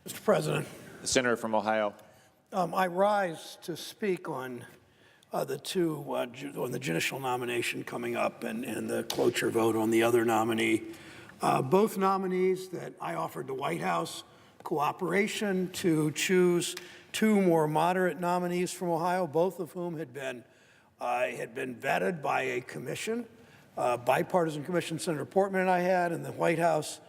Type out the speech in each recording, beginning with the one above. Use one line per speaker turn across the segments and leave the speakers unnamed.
Mr. President,
The senator from Ohio.
I rise to speak on on the judicial nomination coming up and the cloture vote on the other nominee. Both nominees that I offered the White House cooperation to choose two more moderate nominees from Ohio, both of whom had been vetted by a commission, bipartisan commission. Senator Portman and I had, and the White House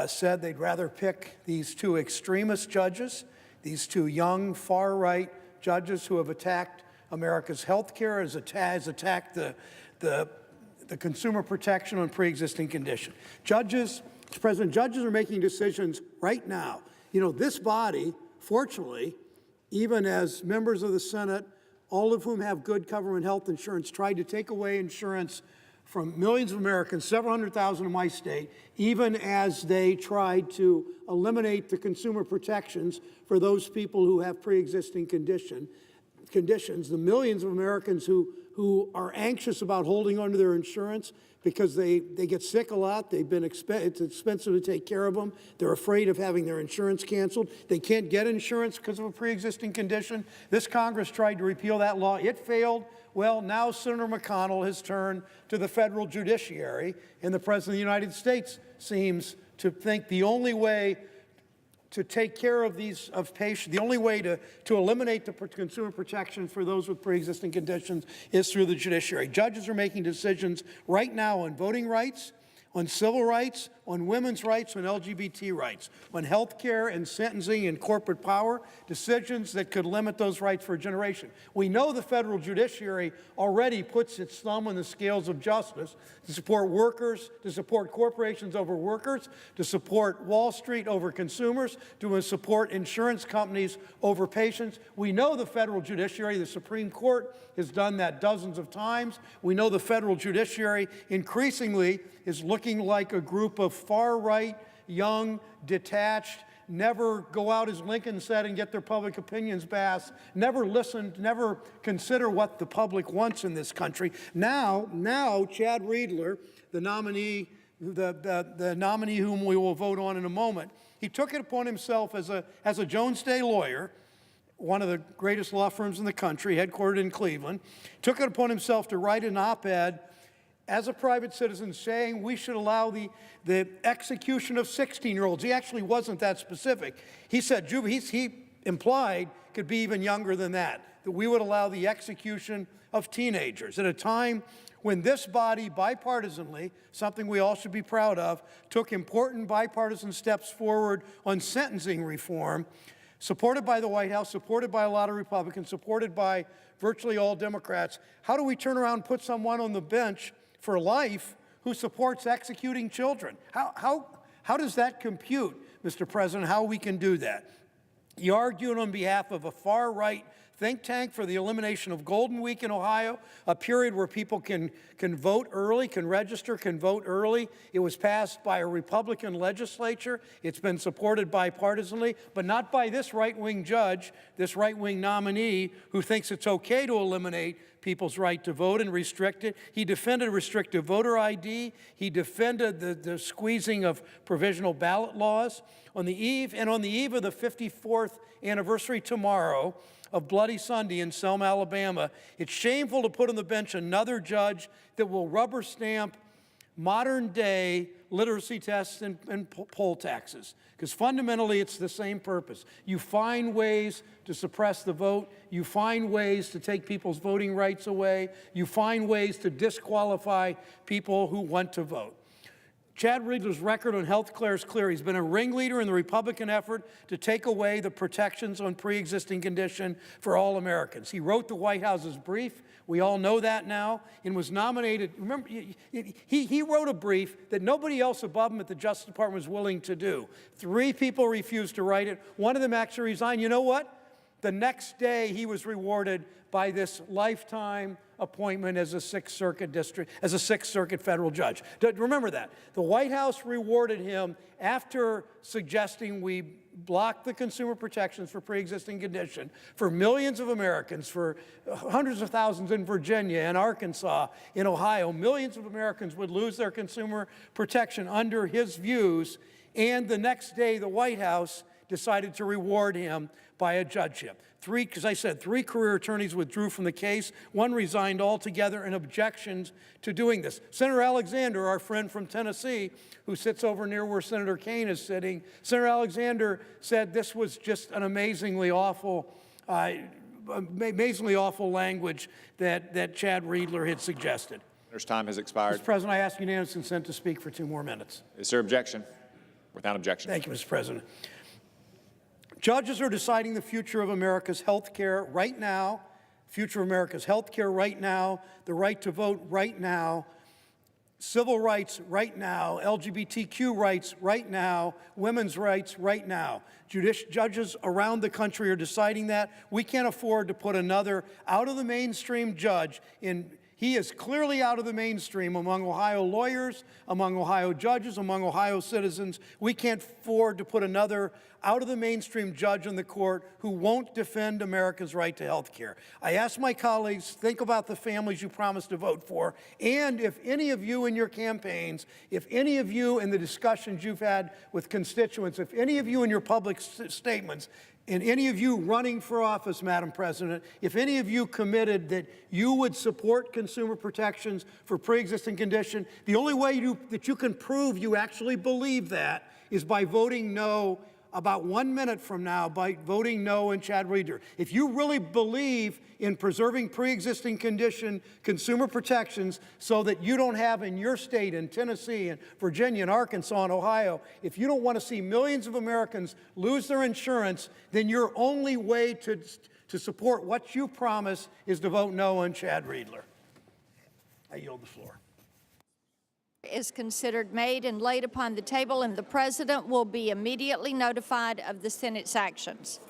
said they'd rather pick these two extremist judges, these two young far-right judges who have attacked America's health care, has attacked the consumer protection on pre-existing condition. Judges, Mr. President, judges are making decisions right now. You know, this body, fortunately, even as members of the Senate, all of whom have good government health insurance, tried to take away insurance from millions of Americans, several hundred thousand in my state, even as they tried to eliminate the consumer protections for those people who have pre-existing conditions, the millions of Americans who are anxious about holding onto their insurance because they get sick a lot. It's expensive to take care of them. They're afraid of having their insurance canceled. They can't get insurance because of a pre-existing condition. This Congress tried to repeal that law. It failed. Well, now Senator McConnell has turned to the federal judiciary, and the President of the United States seems to think the only way to take care of patients, the only way to eliminate the consumer protection for those with pre-existing conditions is through the judiciary. Judges are making decisions right now on voting rights, on civil rights, on women's rights, on LGBT rights, on health care and sentencing and corporate power, decisions that could limit those rights for a generation. We know the federal judiciary already puts its thumb on the scales of justice to support workers, to support corporations over workers, to support Wall Street over consumers, to support insurance companies over patients. We know the federal judiciary, the Supreme Court, has done that dozens of times. We know the federal judiciary increasingly is looking like a group of far-right, young, detached, never go out, as Lincoln said, and get their public opinions passed, never listen, never consider what the public wants in this country. Now, Chad Riedler, the nominee whom we will vote on in a moment, he took it upon himself as a Jones Day lawyer, one of the greatest law firms in the country, headquartered in Cleveland, took it upon himself to write an op-ed as a private citizen saying we should allow the execution of 16-year-olds. He actually wasn't that specific. He said, he implied could be even younger than that we would allow the execution of teenagers at a time when this body bipartisanly, something we all should be proud of, took important bipartisan steps forward on sentencing reform, supported by the White House, supported by a lot of Republicans, supported by virtually all Democrats. How do we turn around and put someone on the bench for life who supports executing children? How does that compute, Mr. President, how we can do that? You argued on behalf of a far-right think tank for the elimination of Golden Week in Ohio, a period where people can vote early, can register, can vote early. It was passed by a Republican legislature. It's been supported bipartisanly, but not by this right-wing judge, this right-wing nominee who thinks it's okay to eliminate people's right to vote and restrict it. He defended restrictive voter ID. He defended the squeezing of provisional ballot laws. On the eve of the 54th anniversary tomorrow of Bloody Sunday in Selma, Alabama, it's shameful to put on the bench another judge that will rubber stamp modern-day literacy tests and poll taxes, because fundamentally it's the same purpose. You find ways to suppress the vote. You find ways to take people's voting rights away. You find ways to disqualify people who want to vote. Chad Riedler's record on health care is clear. He's been a ringleader in the Republican effort to take away the protections on pre-existing condition for all Americans. He wrote the White House's brief. We all know that now, and was nominated. Remember, he wrote a brief that nobody else above him at the Justice Department was willing to do. 3 people refused to write it. One of them actually resigned. You know what? The next day, he was rewarded by this lifetime appointment as a Sixth Circuit federal judge. Remember that. The White House rewarded him after suggesting we block the consumer protections for pre-existing condition for millions of Americans, for hundreds of thousands in Virginia and Arkansas, in Ohio. Millions of Americans would lose their consumer protection under his views. And the next day, the White House decided to reward him by a judgeship. As I said, 3 career attorneys withdrew from the case. 1 resigned altogether in objections to doing this. Senator Alexander, our friend from Tennessee, who sits over near where Senator Kaine is sitting, Senator Alexander said this was just an amazingly awful language that Chad Riedler had suggested.
Senator's time has expired.
Mr. President, I ask unanimous consent to speak for 2 more minutes.
Is there objection? Without objection.
Thank you, Mr. President. Judges are deciding the future of America's health care right now, future of America's health care right now, the right to vote right now, civil rights right now, LGBTQ rights right now, women's rights right now. Judges around the country are deciding that. We can't afford to put another out-of-the-mainstream judge in. He is clearly out of the mainstream among Ohio lawyers, among Ohio judges, among Ohio citizens. We can't afford to put another out-of-the-mainstream judge on the court who won't defend America's right to health care. I ask my colleagues, think about the families you promised to vote for, and if any of you in your campaigns, if any of you in the discussions you've had with constituents, if any of you in your public statements, and any of you running for office, Madam President, if any of you committed that you would support consumer protections for pre-existing condition, the only way that you can prove you actually believe that is by voting no about 1 minute from now, by voting no in Chad Riedler. If you really believe in preserving pre-existing condition consumer protections so that you don't have in your state, in Tennessee and Virginia and Arkansas and Ohio, if you don't want to see millions of Americans lose their insurance, then your only way to support what you promise is to vote no on Chad Riedler. I yield the floor.
Is considered made and laid upon the table, and the President will be immediately notified of the Senate's actions.